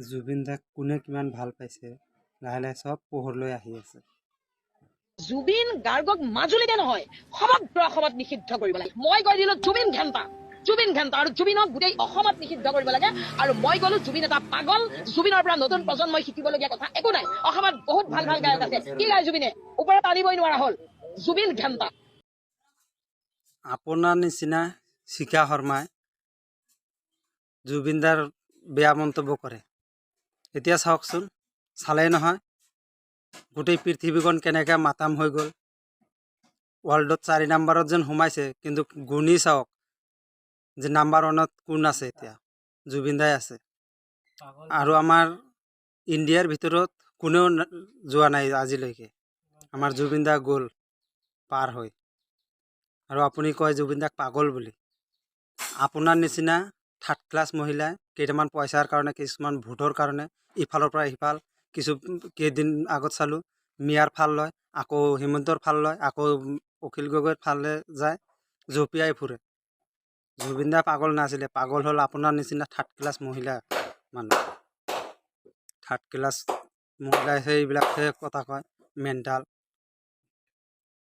জুবিন দাক কোনে কিমান ভাল পাইছে লাহে লাহে চব পোহৰলৈ আহি আছে। জুবিন গাৰ্গক মাজুলীতে নহয় সমগ্ৰ অসমত নিষিদ্ধ কৰিব লাগে। মই কৈ দিলো জুবিন ঘেণ্টা আৰু জুবিনক গোটেই অসমত নিষিদ্ধ কৰিব লাগে। আৰু মই ক'লো জুবিন এটা পাগল, জুবিনৰ পৰা নতুন প্ৰজন্মই শিকিবলগীয়া কথা একো নাই। অসমত বহুত ভাল ভাল গায়ক আছে, কি গায় জুবিনে? ওপৰত আনিবই নোৱাৰা হ'ল। জুবিন ঘেণ্টা। আপোনাৰ নিচিনা শিখা শৰ্মাই জুবিনদাৰ বেয়া মন্তব্য কৰে। এতিয়া চাওকচোন, চালেই নহয় গোটেই পৃথিৱীখন কেনেকৈ মাতাম হৈ গ'ল। ৱৰ্ল্ডত 4 নম্বৰত যেন সোমাইছে, কিন্তু গুণি চাওক যে নাম্বাৰ 1ত কোন আছে। এতিয়া জুবিনদাই আছে। আৰু আমাৰ ইণ্ডিয়াৰ ভিতৰত কোনেও যোৱা নাই আজিলৈকে। আমাৰ জুবিনদা গ'ল পাৰ হৈ। আৰু আপুনি কয় জুবিনদাক পাগল বুলি। আপোনাৰ নিচিনা থাৰ্ড ক্লাছ মহিলাই কেইটামান পইচাৰ কাৰণে, কিছুমান ভোটৰ কাৰণে ইফালৰ পৰা সিফাল, কেইদিন আগত চালোঁ মিয়াৰ ফাল লয়, আকৌ হিমন্তৰ ফাল লয়, আকৌ অখিল গগৈৰ ফালে যায়, জঁপিয়াই ফুৰে। জুবিনদা পাগল নাছিলে, পাগল হ'ল আপোনাৰ নিচিনা থাৰ্ড ক্লাছ মহিলা মানুহ। থাৰ্ড ক্লাছ মহিলাই সেইবিলাকহে কথা কয়, মেণ্টাল।